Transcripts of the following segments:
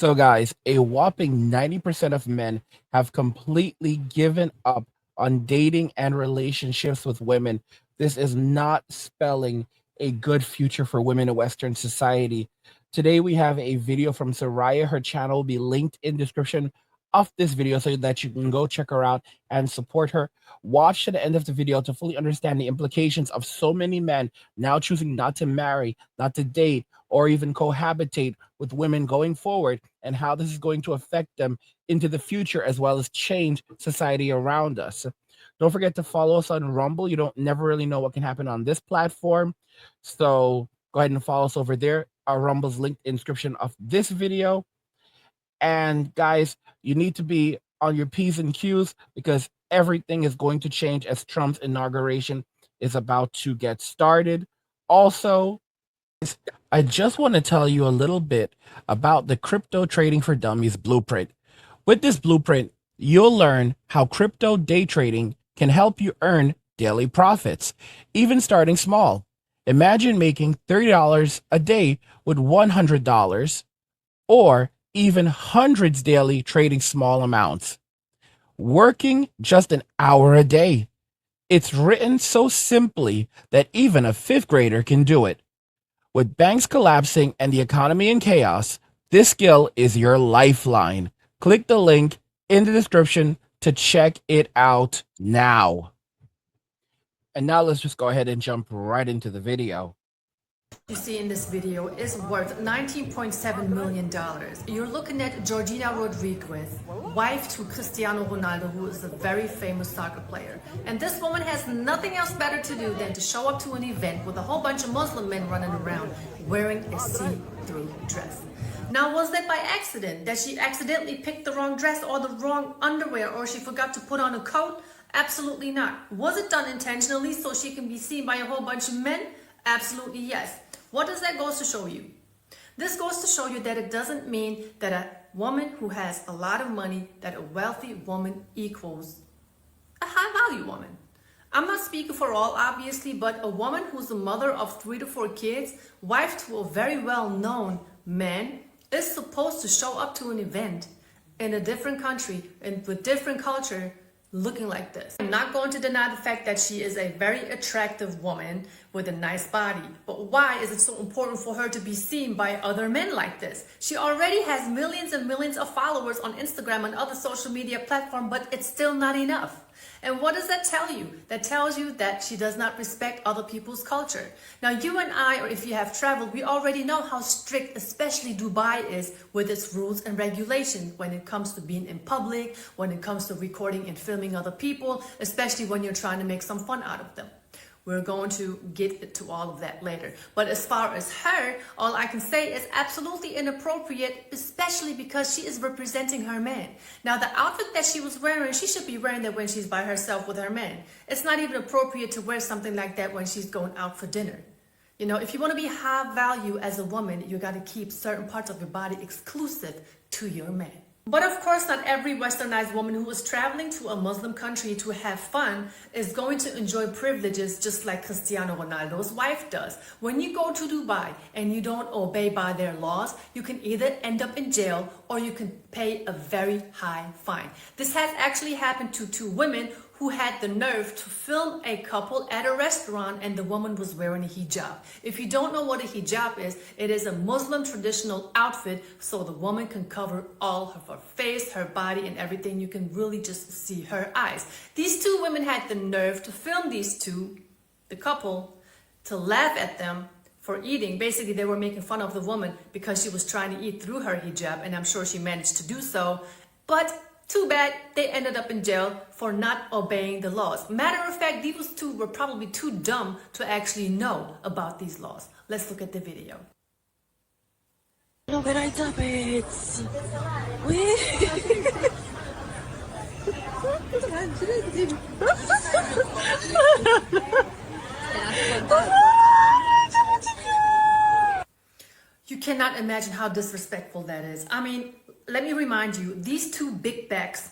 So, guys, a whopping 90% of men have completely given up on dating and relationships with women. This is not spelling a good future for women in Western society. Today, we have a video from Soraya. Her channel will be linked in description of this video so that you can go check her out and support her. Watch to the end of the video to fully understand the implications of so many men now choosing not to marry, not to date, or even cohabitate with women going forward, and how this is going to affect them into the future as well as change society around us. Don't forget to follow us on Rumble. You don't never really know what can happen on this platform. So go ahead and follow us over there. Our Rumble's linked in the description of this video. And guys, you need to be on your P's and Q's because everything is going to change as Trump's inauguration is about to get started. Also, I just want to tell you a little bit about the Crypto Trading for Dummies blueprint. With this blueprint, you'll learn how crypto day trading can help you earn daily profits, even starting small. Imagine making $30 a day with $100 or even hundreds daily trading small amounts. Working just an hour a day. It's written so simply that even a fifth grader can do it. With banks collapsing and the economy in chaos, this skill is your lifeline. Click the link in the description to check it out now. And now let's just go ahead and jump right into the video. You see in this video is worth $19.7 million. You're looking at Georgina Rodriguez, wife to Cristiano Ronaldo, who is a very famous soccer player. And this woman has nothing else better to do than to show up to an event with a whole bunch of Muslim men running around wearing a see-through dress. Now, was that by accident? That she accidentally picked the wrong dress or the wrong underwear, or she forgot to put on a coat? Absolutely not. Was it done intentionally so she can be seen by a whole bunch of men? Absolutely yes. What does that goes to show you? This goes to show you that it doesn't mean that a woman who has a lot of money, that a wealthy woman equals a high value woman. I'm not speaking for all, obviously, but a woman who's the mother of 3 to 4 kids, wife to a very well-known man, is supposed to show up to an event in a different country and with different culture looking like this. I'm not going to deny the fact that she is a very attractive woman with a nice body, but why is it so important for her to be seen by other men like this? She already has millions and millions of followers on Instagram and other social media platforms, but it's still not enough. And what does that tell you? That tells you that she does not respect other people's culture. Now, you and I, or if you have traveled, we already know how strict, especially Dubai is with its rules and regulations when it comes to being in public, when it comes to recording and filming other people, especially when you're trying to make some fun out of them. We're going to get to all of that later. But as far as her, all I can say is absolutely inappropriate, especially because she is representing her man. Now, the outfit that she was wearing, she should be wearing that when she's by herself with her man. It's not even appropriate to wear something like that when she's going out for dinner. You know, if you want to be high value as a woman, you got to keep certain parts of your body exclusive to your man. But of course, not every westernized woman who is traveling to a Muslim country to have fun is going to enjoy privileges just like Cristiano Ronaldo's wife does. When you go to Dubai and you don't obey by their laws, you can either end up in jail or you can pay a very high fine. This has actually happened to 2 women who had the nerve to film a couple at a restaurant, and the woman was wearing a hijab. If you don't know what a hijab is, it is a Muslim traditional outfit so the woman can cover all of her face, her body, and everything. You can really just see her eyes. These 2 women had the nerve to film these 2, the couple, to laugh at them for eating. Basically, they were making fun of the woman because she was trying to eat through her hijab, and I'm sure she managed to do so. But too bad, they ended up in jail for not obeying the laws. Matter of fact, these 2 were probably too dumb to actually know about these laws. Let's look at the video. You cannot imagine how disrespectful that is. I mean, let me remind you, these 2 big backs,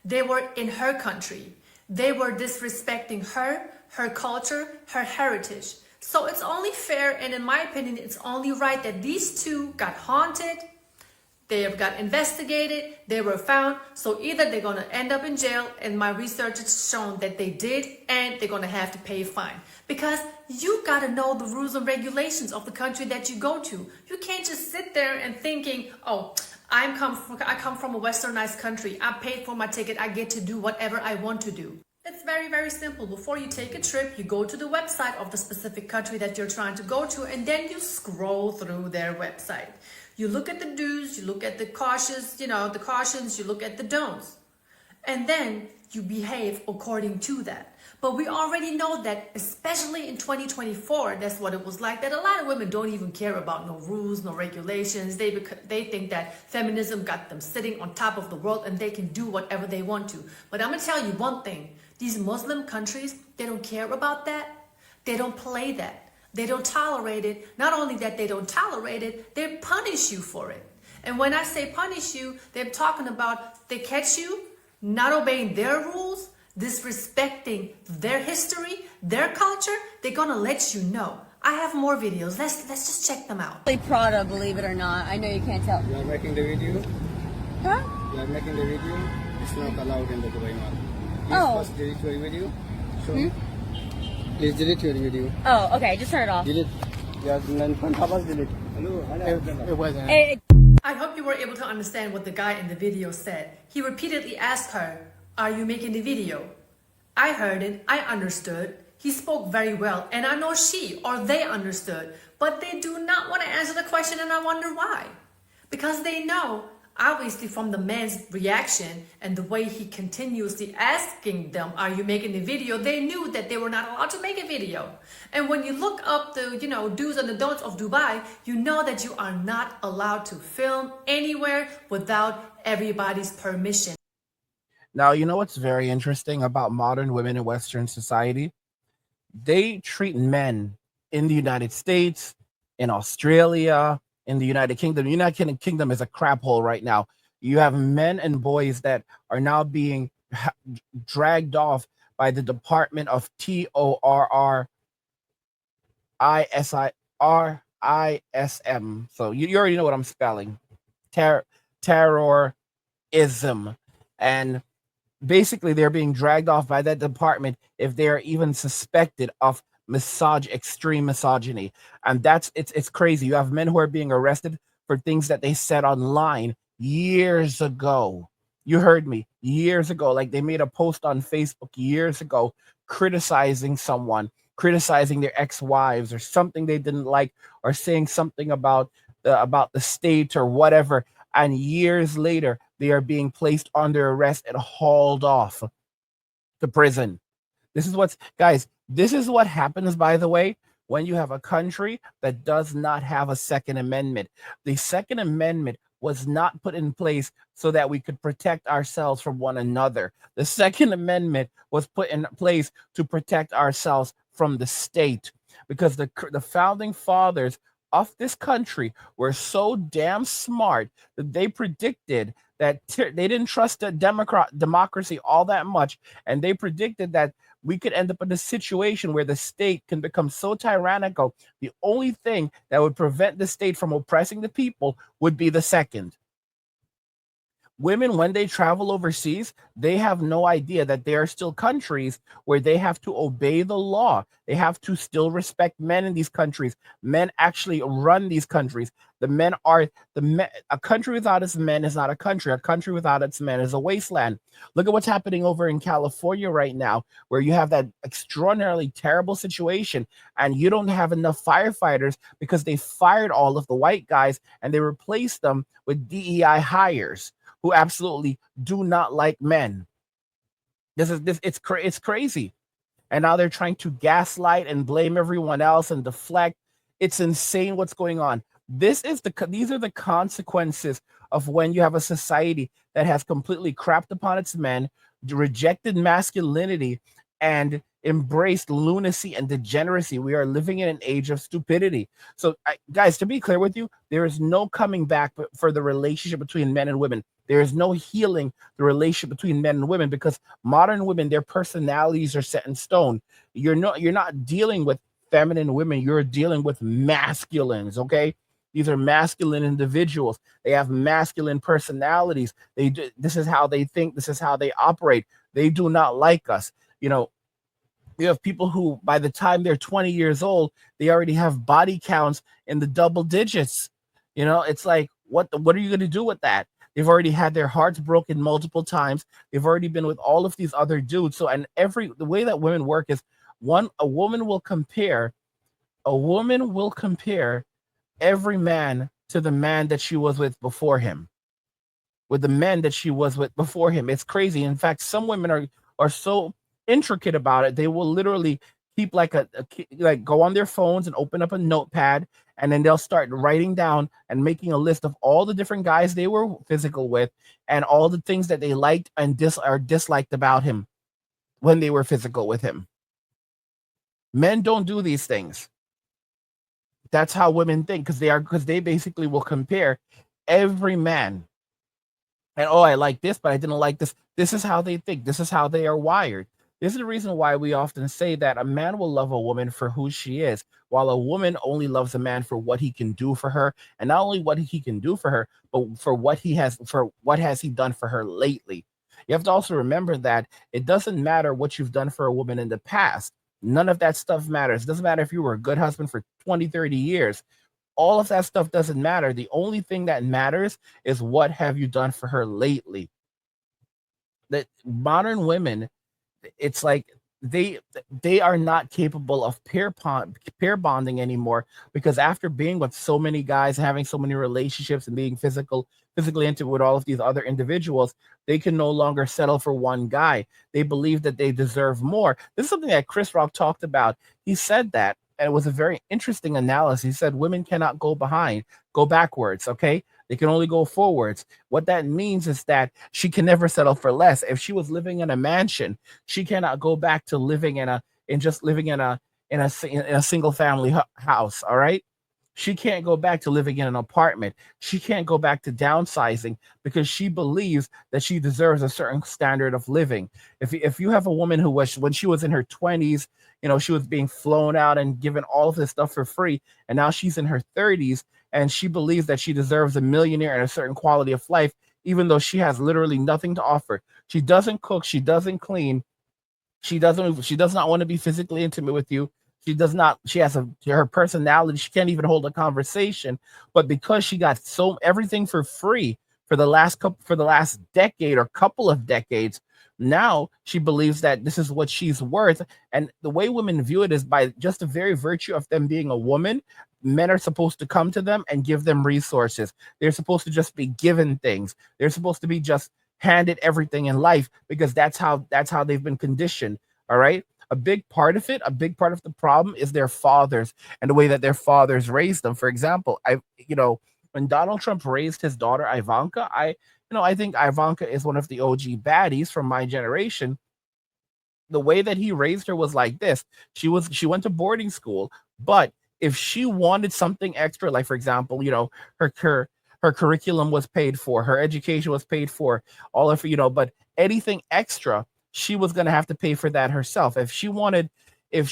they were in her country. They were disrespecting her, her culture, her heritage. So it's only fair, and in my opinion, it's only right that these 2 got haunted, They have got investigated, they were found, so either they're going to end up in jail, and my research has shown that they did, and they're going to have to pay a fine. Because you got to know the rules and regulations of the country that you go to. You can't just sit there and thinking, oh, I come from a westernized country, I paid for my ticket, I get to do whatever I want to do. It's very, very simple. Before you take a trip, you go to the website of the specific country that you're trying to go to, and then you scroll through their website. You look at the do's, you look at the cautious, the cautions, you look at the don'ts. And then you behave according to that. But we already know that, especially in 2024, that's what it was like, that a lot of women don't even care about no rules, no regulations. They think that feminism got them sitting on top of the world and they can do whatever they want to. But I'm going to tell you one thing. These Muslim countries, they don't care about that. They don't play that. They don't tolerate it. Not only that they don't tolerate it, they punish you for it. And when I say punish you, they're talking about they catch you not obeying their rules, disrespecting their history, their culture, they're gonna let you know. I have more videos. Let's just check them out. Really Prada, believe it or not. I know you can't tell. You are making the video? Huh? You are making the video? It's not allowed in the Dubai Mall. Please Oh. first delete your video. Show. Please delete your video. Oh, okay. Just turn it off. Delete. Yes, then delete. Hello. It wasn't. It, I hope you were able to understand what the guy in the video said. He repeatedly asked her, "Are you making the video?" I heard it, I understood. He spoke very well, and I know she or they understood, but they do not want to answer the question, and I wonder why. Because they know, obviously from the man's reaction and the way he continuously asking them, "Are you making the video?" they knew that they were not allowed to make a video. And when you look up the, do's and the don'ts of Dubai, you know that you are not allowed to film anywhere without everybody's permission. Now, you know what's very interesting about modern women in Western society? They treat men in the United States, in Australia, in the United Kingdom. The United Kingdom is a crap hole right now. You have men and boys that are now being dragged off by the Department of terrorism. So you already know what I'm spelling. Terrorism. And basically they're being dragged off by that department if they're even suspected of extreme misogyny. And it's crazy. You have men who are being arrested for things that they said online years ago. You heard me, years ago. Like they made a post on Facebook years ago criticizing someone, criticizing their ex-wives or something they didn't like, or saying something about the state or whatever. And years later, they are being placed under arrest and hauled off to prison. This is what happens, by the way, when you have a country that does not have a Second Amendment. The Second Amendment was not put in place so that we could protect ourselves from one another. The Second Amendment was put in place to protect ourselves from the state, because the founding fathers of this country were so damn smart that they predicted that they didn't trust the democracy all that much, and they predicted that we could end up in a situation where the state can become so tyrannical, the only thing that would prevent the state from oppressing the people would be the second. Women, when they travel overseas, they have no idea that there are still countries where they have to obey the law. They have to still respect men in these countries. Men actually run these countries. A country without its men is not a country. A country without its men is a wasteland. Look at what's happening over in California right now, where you have that extraordinarily terrible situation, and you don't have enough firefighters because they fired all of the white guys and they replaced them with DEI hires who absolutely do not like men. It's crazy. And now they're trying to gaslight and blame everyone else and deflect. It's insane what's going on. These are the consequences of when you have a society that has completely crapped upon its men, rejected masculinity, and embraced lunacy and degeneracy. We are living in an age of stupidity. So, guys, to be clear with you, there is no coming back for the relationship between men and women. There is no healing the relationship between men and women, because modern women, their personalities are set in stone. You're not dealing with feminine women. You're dealing with masculines, okay? These are masculine individuals. They have masculine personalities. This is how they think. This is how they operate. They do not like us. You know, you have people who, by the time they're 20 years old, they already have body counts in the double digits. It's like, what are you going to do with that? They've already had their hearts broken multiple times. They've already been with all of these other dudes. So, and the way that women work is a woman will compare every man to the man that she was with the men that she was with before him. It's crazy. In fact, some women are so intricate about it. They will literally keep like go on their phones and open up a notepad, and then they'll start writing down and making a list of all the different guys they were physical with and all the things that they liked and disliked about him when they were physical with him. Men don't do these things. That's how women think, because they basically will compare every man. And I like this, but I didn't like this. This is how they think. This is how they are wired. This is the reason why we often say that a man will love a woman for who she is, while a woman only loves a man for what he can do for her, and not only what he can do for her, but for what has he done for her lately. You have to also remember that it doesn't matter what you've done for a woman in the past. None of that stuff matters. It doesn't matter if you were a good husband for 20, 30 years. All of that stuff doesn't matter. The only thing that matters is what have you done for her lately. That modern women, it's like they are not capable of pair bonding anymore, because after being with so many guys, having so many relationships, and being physically intimate with all of these other individuals, they can no longer settle for one guy. They believe that they deserve more. This is something that Chris Rock talked about. He said that, and it was a very interesting analysis. He said women cannot go backwards, okay? They can only go forwards. What that means is that she can never settle for less. If she was living in a mansion, she cannot go back to living in a single family house, all right? She can't go back to living in an apartment. She can't go back to downsizing, because she believes that she deserves a certain standard of living. If you have a woman who was, when she was in her 20s, she was being flown out and given all of this stuff for free, and now she's in her 30s and she believes that she deserves a millionaire and a certain quality of life, even though she has literally nothing to offer. She doesn't cook, she doesn't clean, she does not want to be physically intimate with you. She has her personality. She can't even hold a conversation, but because she got everything for free for the last decade or couple of decades, now she believes that this is what she's worth. And the way women view it is by just the very virtue of them being a woman. Men are supposed to come to them and give them resources. They're supposed to just be given things. They're supposed to be just handed everything in life, because that's how they've been conditioned. All right. A big part of the problem is their fathers and the way that their fathers raised them. For example, when Donald Trump raised his daughter Ivanka, I think Ivanka is one of the OG baddies from my generation. The way that he raised her was like this. She went to boarding school, but if she wanted something extra, like for example, her curriculum was paid for, her education was paid for, all of but anything extra, she was going to have to pay for that herself. If she wanted, to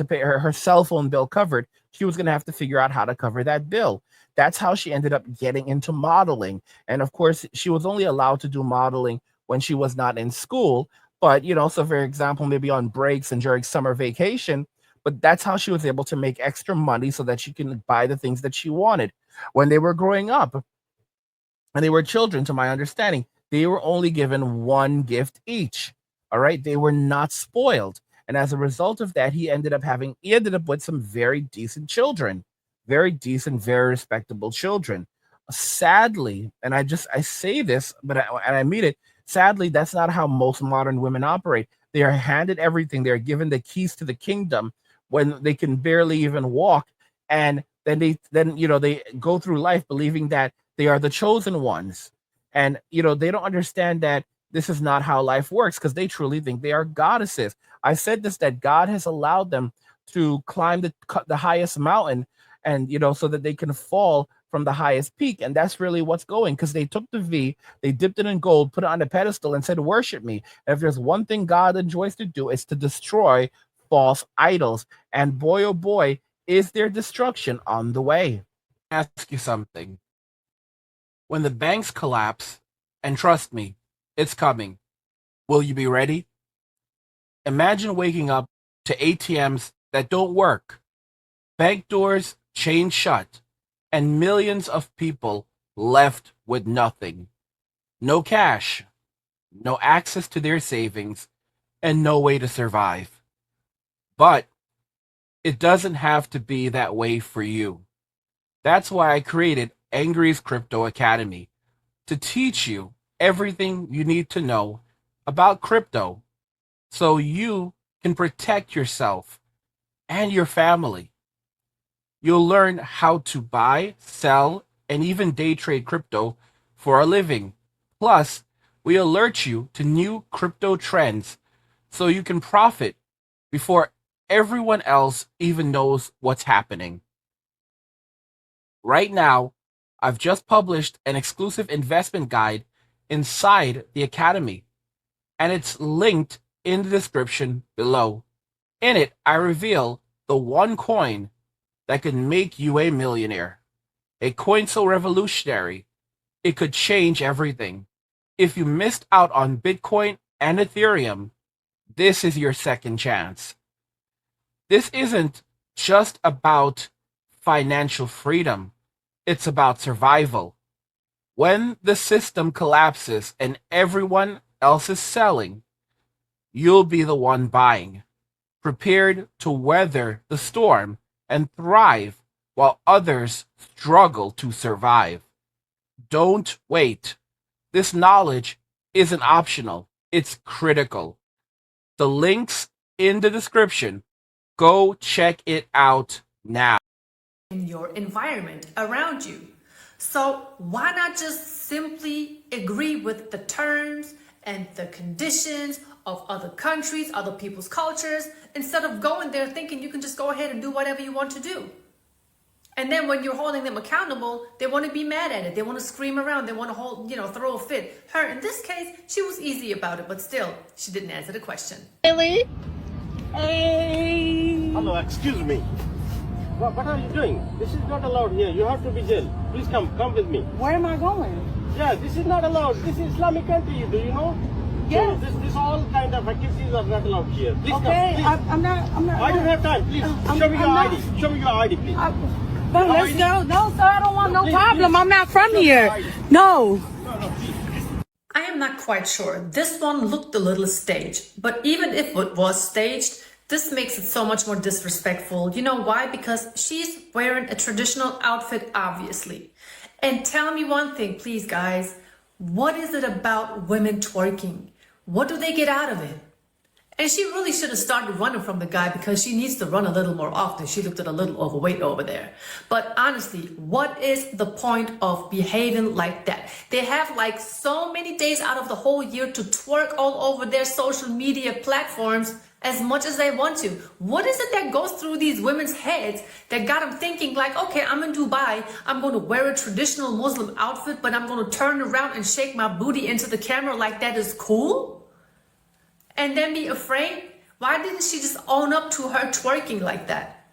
pay her cell phone bill covered, she was going to have to figure out how to cover that bill. That's how she ended up getting into modeling. And of course, she was only allowed to do modeling when she was not in school. But, so for example, maybe on breaks and during summer vacation, but that's how she was able to make extra money so that she can buy the things that she wanted. When they were growing up and they were children, to my understanding, they were only given one gift each. All right. They were not spoiled. And as a result of that, he ended up with some very decent children, very decent, very respectable children. Sadly, and I say this, but I mean it, sadly, that's not how most modern women operate. They are handed everything. They're given the keys to the kingdom when they can barely even walk. And then they go through life believing that they are the chosen ones. And, they don't understand that this is not how life works, because they truly think they are goddesses. I said this, that God has allowed them to climb the highest mountain, and, so that they can fall from the highest peak. And that's really what's going, because they took the V, they dipped it in gold, put it on a pedestal and said, worship me. And if there's one thing God enjoys to do, it's to destroy false idols. And boy, oh boy, Is there destruction on the way? Ask you something. When the banks collapse, and trust me, it's coming, will you be ready? Imagine waking up to ATMs that don't work, bank doors chained shut, and millions of people left with nothing. No cash, no access to their savings, and no way to survive. But it doesn't have to be that way for you. That's why I created Angry's Crypto Academy to teach you everything you need to know about crypto so you can protect yourself and your family. You'll learn how to buy, sell, and even day trade crypto for a living. Plus, we alert you to new crypto trends so you can profit before everyone else even knows what's happening. Right now, I've just published an exclusive investment guide inside the Academy, and it's linked in the description below. In it, I reveal the one coin that could make you a millionaire. A coin so revolutionary, it could change everything. If you missed out on Bitcoin and Ethereum, this is your second chance. This isn't just about financial freedom. It's about survival. When the system collapses and everyone else is selling, you'll be the one buying, prepared to weather the storm and thrive while others struggle to survive. Don't wait. This knowledge isn't optional, it's critical. The link's in the description. Go check it out now. In your environment around you. So why not just simply agree with the terms and the conditions of other countries, other people's cultures, instead of going there thinking you can just go ahead and do whatever you want to do? And then when you're holding them accountable, they want to be mad at it. They want to scream around. They want to throw a fit. Her, in this case, she was easy about it, but still, she didn't answer the question. Really? Hey. Hello, excuse me. What are you doing? This is not allowed here. You have to be jailed. Please come with me. Where am I going? Yeah, this is not allowed. This is Islamic country, do you know? Yes. So this all kind of activities are not allowed here. Please Okay, come. Please. I'm not. I don't have time. Please, show me your ID. Show me your ID, please. But let's go. No, sir, I don't want no Please, problem. please. I'm not from Show me here. your ID. No. No, please. I am not quite sure. This one looked a little staged, but even if it was staged, this makes it so much more disrespectful. You know why? Because she's wearing a traditional outfit, obviously. And tell me one thing, please, guys. What is it about women twerking? What do they get out of it? And she really should have started running from the guy because she needs to run a little more often. She looked a little overweight over there. But honestly, what is the point of behaving like that? They have like so many days out of the whole year to twerk all over their social media platforms as much as they want to. What is it that goes through these women's heads that got them thinking like, okay, I'm in Dubai, I'm going to wear a traditional Muslim outfit, but I'm going to turn around and shake my booty into the camera like that is cool? And then be afraid? Why didn't she just own up to her twerking like that?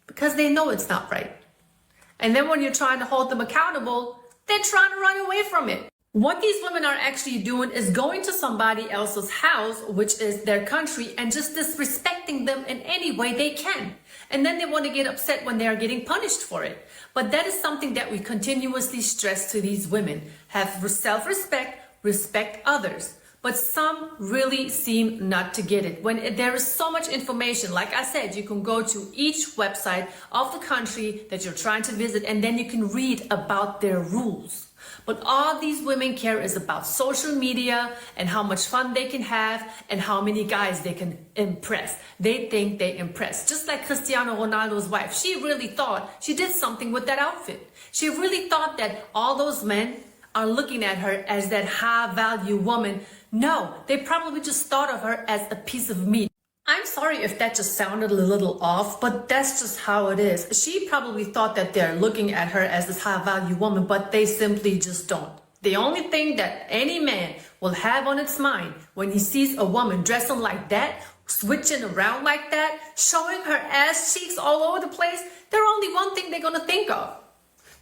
Because they know it's not right. And then when you're trying to hold them accountable, they're trying to run away from it. What these women are actually doing is going to somebody else's house, which is their country, and just disrespecting them in any way they can. And then they want to get upset when they are getting punished for it. But that is something that we continuously stress to these women. Have self-respect, respect others. But some really seem not to get it. When there is so much information, like I said, you can go to each website of the country that you're trying to visit, and then you can read about their rules. But all these women care is about social media and how much fun they can have and how many guys they can impress. They think they impress. Just like Cristiano Ronaldo's wife. She really thought she did something with that outfit. She really thought that all those men are looking at her as that high value woman. No, they probably just thought of her as a piece of meat. I'm sorry if that just sounded a little off, but that's just how it is. She probably thought that they're looking at her as this high value woman, but they simply just don't. The only thing that any man will have on its mind when he sees a woman dressing like that switching around like that, showing her ass cheeks all over the place, there's only one thing they're gonna think of.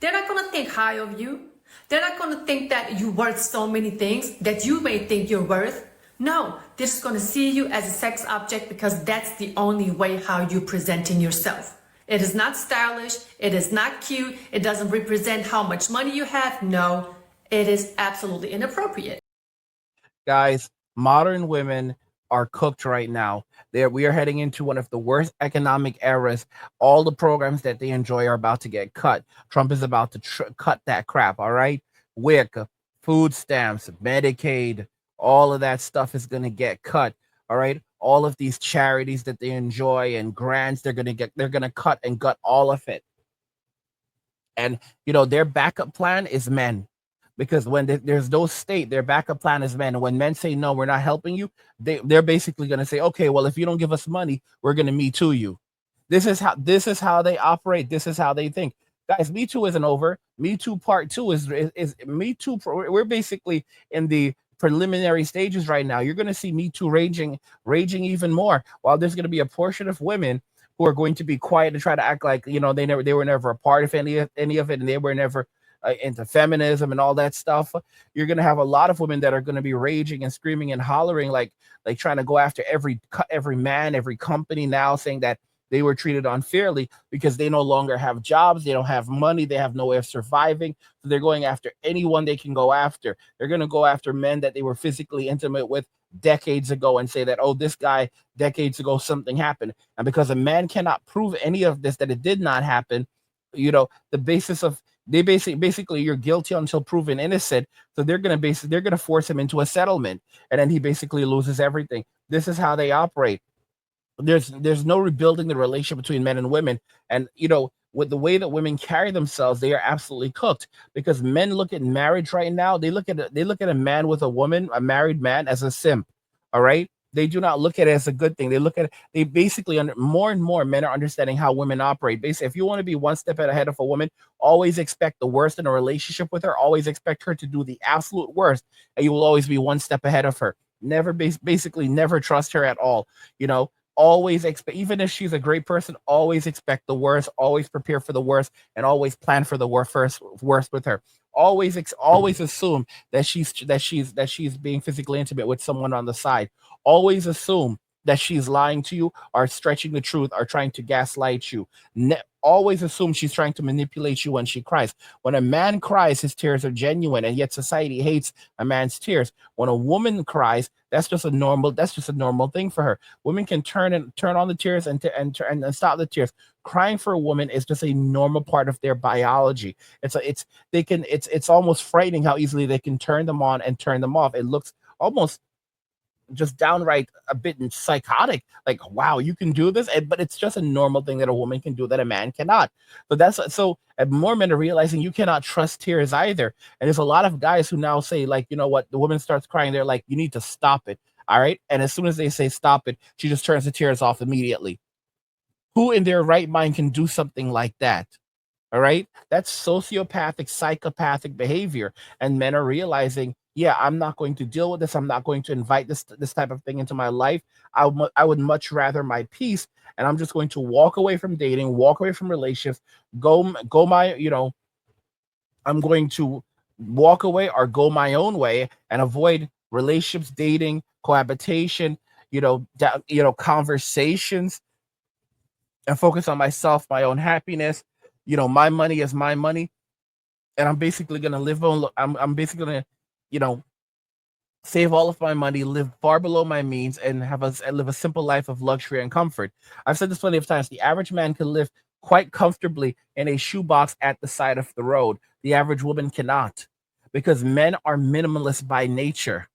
They're not gonna think high of you. They're not gonna think that you're worth so many things that you may think you're worth. No, they're just gonna see you as a sex object because that's the only way how you're presenting yourself. It is not stylish, it is not cute, it doesn't represent how much money you have. No, it is absolutely inappropriate. Guys, modern women are cooked right now. We are heading into one of the worst economic eras. All the programs that they enjoy are about to get cut. Trump is about to cut that crap, all right? WIC, food stamps, Medicaid, all of that stuff is going to get cut, all right? All of these charities that they enjoy and grants, they're going to cut and gut all of it. And, their backup plan is men. Because when there's no state, their backup plan is men. And when men say, no, we're not helping you, they're basically going to say, okay, well, if you don't give us money, we're going to Me Too you. This is how they operate. This is how they think. Guys, Me Too isn't over. Me Too Part 2 is Me Too. We're basically in the preliminary stages right now. You're going to see Me Too raging even more. While there's going to be a portion of women who are going to be quiet and try to act like, they were never a part of any of it, and they were never into feminism and all that stuff. You're going to have a lot of women that are going to be raging and screaming and hollering, like trying to go after every man, every company now, saying that they were treated unfairly because they no longer have jobs, they don't have money, they have no way of surviving. So they're going after anyone they can go after. They're going to go after men that they were physically intimate with decades ago and say that, oh, this guy decades ago something happened. And because a man cannot prove any of this, that it did not happen, the basis of basically you're guilty until proven innocent. So they're gonna force him into a settlement, and then he basically loses everything. This is how they operate. There's no rebuilding the relationship between men and women. And with the way that women carry themselves, they are absolutely cooked, because men look at marriage right now. They look at a man with a woman, a married man, as a simp. All right. They do not look at it as a good thing. They basically more and more men are understanding how women operate. Basically, if you want to be one step ahead of a woman, always expect the worst in a relationship with her. Always expect her to do the absolute worst, and you will always be one step ahead of her. Never basically never trust her at all. Always expect, even if she's a great person, always expect the worst, always prepare for the worst, and always plan for the worst with her. Always assume that she's being physically intimate with someone on the side. Always assume that she's lying to you, or stretching the truth, or trying to gaslight you. Always assume she's trying to manipulate you when she cries. When a man cries, his tears are genuine, and yet society hates a man's tears. When a woman cries, that's just a normal thing for her. Women can turn on the tears and stop the tears. Crying for a woman is just a normal part of their biology. It's almost frightening how easily they can turn them on and turn them off. It looks almost just downright a bit psychotic, like, wow, you can do this, but it's just a normal thing that a woman can do that a man cannot. But and more men are realizing you cannot trust tears either. And there's a lot of guys who now say, like, you know what, the woman starts crying, they're like, you need to stop it. All right. And as soon as they say stop it, she just turns the tears off immediately. Who in their right mind can do something like that? All right. That's sociopathic, psychopathic behavior. And men are realizing, yeah, I'm not going to deal with this. I'm not going to invite this type of thing into my life. I would much rather my peace. And I'm just going to walk away from dating, walk away from relationships, go my, I'm going to walk away or go my own way and avoid relationships, dating, cohabitation, conversations, and focus on myself, my own happiness. My money is my money, and I'm basically going to live on. I'm basically going to, save all of my money, live far below my means, and live a simple life of luxury and comfort. I've said this plenty of times. The average man can live quite comfortably in a shoebox at the side of the road. The average woman cannot, because men are minimalist by nature.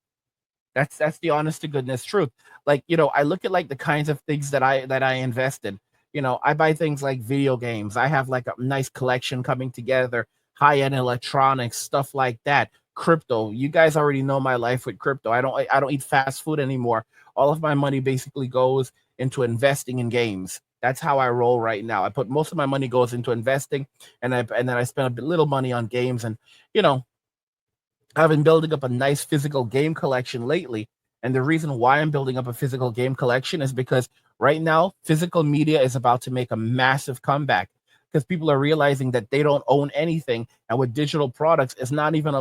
That's the honest to goodness truth. Like, I look at like the kinds of things that I invest in. I buy things like video games. I have like a nice collection coming together, high-end electronics, stuff like that. Crypto. You guys already know my life with crypto. I don't eat fast food anymore. All of my money basically goes into investing in games. That's how I roll right now. I put most of my money goes into investing, and then I spend a little money on games. And I've been building up a nice physical game collection lately. And the reason why I'm building up a physical game collection is because right now, physical media is about to make a massive comeback because people are realizing that they don't own anything. And with digital products, it's not even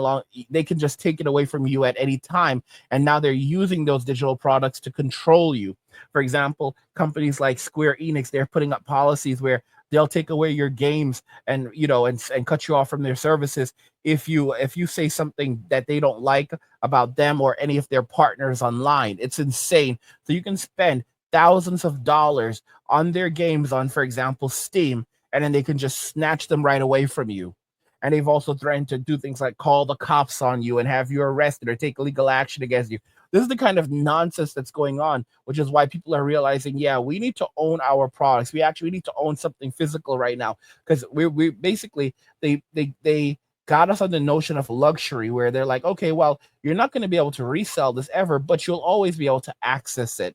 they can just take it away from you at any time. And now they're using those digital products to control you. For example, companies like Square Enix, they're putting up policies where they'll take away your games and and cut you off from their services if you say something that they don't like about them or any of their partners online. It's insane. So you can spend thousands of dollars on their games on, for example, Steam, and then they can just snatch them right away from you. And they've also threatened to do things like call the cops on you and have you arrested or take legal action against you. This is the kind of nonsense that's going on, which is why people are realizing, yeah, we need to own our products. We actually need to own something physical right now because we basically they got us on the notion of luxury where they're like, okay, well, you're not going to be able to resell this ever, but you'll always be able to access it.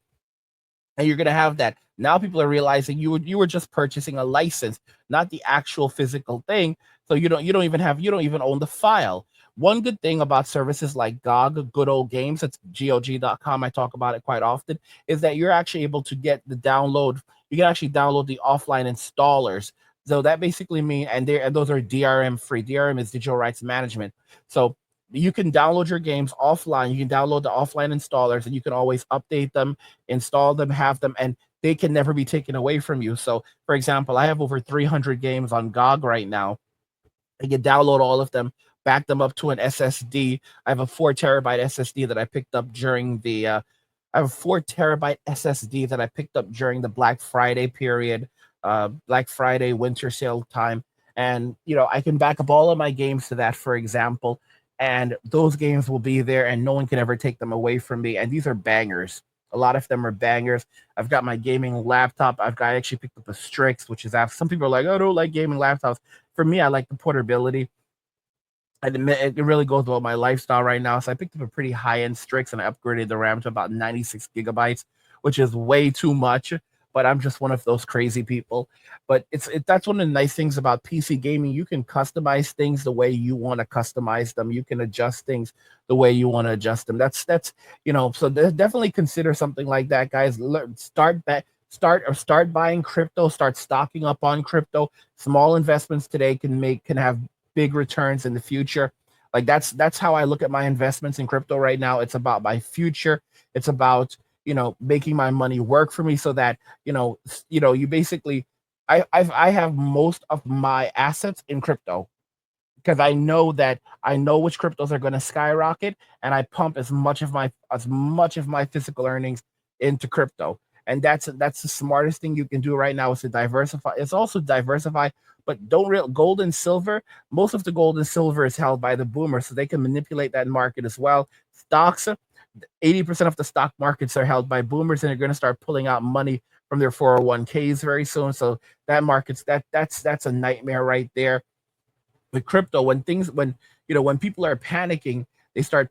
And you're going to have that. Now people are realizing you were just purchasing a license, not the actual physical thing. So you don't even own the file. One good thing about services like GOG, Good Old Games, it's GOG.com, I talk about it quite often, is that you're actually able to get the download. You can actually download the offline installers. So that basically means, and those are DRM free. DRM is digital rights management. So you can download your games offline. You can download the offline installers, and you can always update them, install them, have them, and they can never be taken away from you. So, for example, I have over 300 games on GOG right now. I can download all of them, back them up to an SSD. I have a 4 terabyte SSD that I picked up during the. I have a 4 terabyte SSD that I picked up during the Black Friday period, Black Friday winter sale time, and I can back up all of my games to that, for example, and those games will be there, and no one can ever take them away from me. And these are bangers. A lot of them are bangers. I've got my gaming laptop. I actually picked up a Strix, which is some people are like, oh, I don't like gaming laptops. For me, I like the portability. And it really goes well with my lifestyle right now. So I picked up a pretty high-end Strix and I upgraded the RAM to about 96 gigabytes, which is way too much. But I'm just one of those crazy people. But that's one of the nice things about PC gaming. You can customize things the way you want to customize them. You can adjust things the way you want to adjust them. That's so definitely consider something like that, guys. Start buying crypto. Start stocking up on crypto. Small investments today can have big returns in the future. Like that's how I look at my investments in crypto right now. It's about my future. It's about making my money work for me so that you basically I have most of my assets in crypto because I know which cryptos are going to skyrocket, and I pump as much of my physical earnings into crypto. And that's the smartest thing you can do right now is to diversify. It's also diversify, but gold and silver. Most of the gold and silver is held by the boomers, so they can manipulate that market as well. Stocks, 80% of the stock markets are held by boomers, and they're going to start pulling out money from their 401ks very soon. So that that's a nightmare right there. With crypto, when people are panicking, they start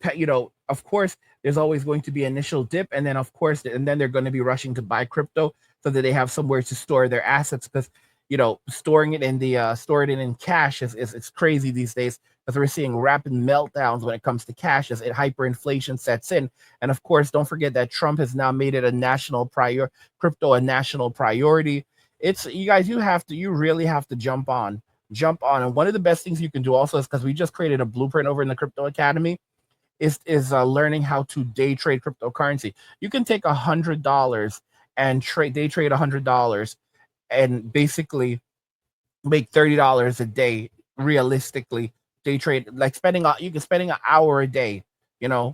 of course there's always going to be initial dip, and then they're going to be rushing to buy crypto so that they have somewhere to store their assets, because storing it in cash is crazy these days, because we're seeing rapid meltdowns when it comes to cash as hyperinflation sets in. And of course, don't forget that Trump has now made it crypto a national priority. It's you guys, you really have to jump on. And one of the best things you can do also is, because we just created a blueprint over in the Crypto Academy, is learning how to day trade cryptocurrency. You can take $100 and day trade $100 and basically make $30 a day. Realistically, day trade, like spending an hour a day, and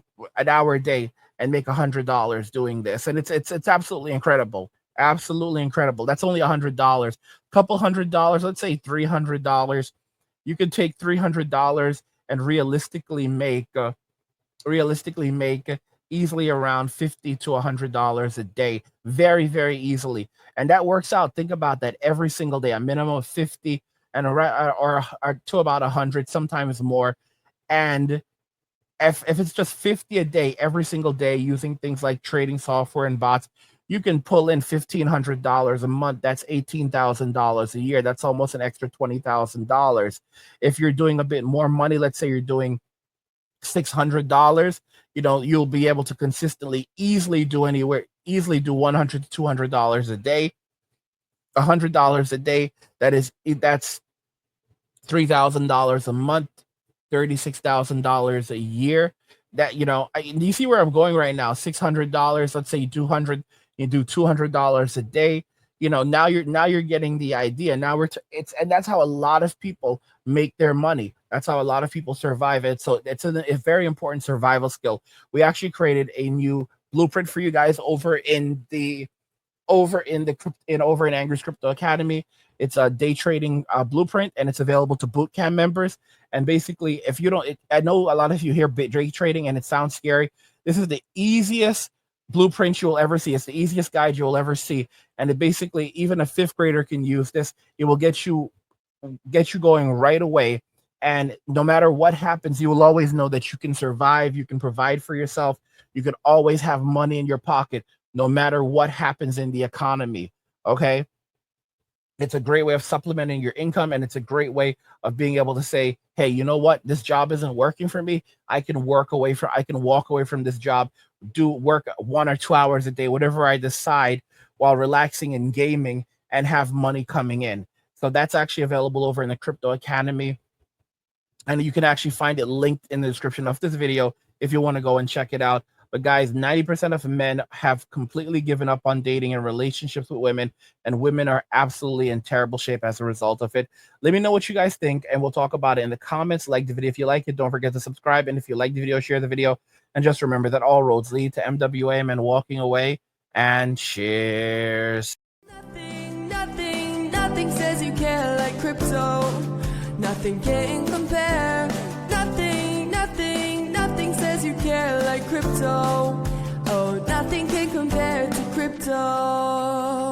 make $100 doing this, and it's absolutely incredible. Absolutely incredible. That's only $100. Couple $100, let's say $300. You could take $300 and realistically make easily around $50 to $100 a day, very, very easily. And that works out. Think about that every single day, a minimum of 50 and or to about 100, sometimes more. And if it's just 50 a day, every single day, using things like trading software and bots, you can pull in $1,500 a month. That's $18,000 a year. That's almost an extra $20,000. If you're doing a bit more money, let's say you're doing $600, you'll be able to consistently easily do $100 to $200 a day. $100 a day, that's $3,000 a month, $36,000 a year. That you see where I'm going right now. $600. Let's say you do $200 a day. Now you're getting the idea. Now and that's how a lot of people make their money. That's how a lot of people survive it. So it's a very important survival skill. We actually created a new blueprint for you guys over in Angry's Crypto Academy. It's a day trading blueprint, and it's available to bootcamp members. And basically, if you don't, I know a lot of you hear day trading and it sounds scary. This is the easiest blueprint you'll ever see. It's the easiest guide you'll ever see. And it basically, even a fifth grader can use this. It will get you going right away. And no matter what happens, you will always know that you can survive. You can provide for yourself. You can always have money in your pocket, no matter what happens in the economy. Okay. It's a great way of supplementing your income, and it's a great way of being able to say, hey, you know what? This job isn't working for me. I can walk away from this job, do work 1 or 2 hours a day, whatever I decide, while relaxing and gaming, and have money coming in. So that's actually available over in the Crypto Academy. And you can actually find it linked in the description of this video if you want to go and check it out. But guys, 90% of men have completely given up on dating and relationships with women, and women are absolutely in terrible shape as a result of it. Let me know what you guys think, and we'll talk about it in the comments. Like the video if you like it. Don't forget to subscribe, and if you like the video, share the video. And just remember that all roads lead to MWAM and walking away. And cheers. Nothing says you care like crypto. Nothing can compare. Nothing says you care like crypto. Oh, nothing can compare to crypto.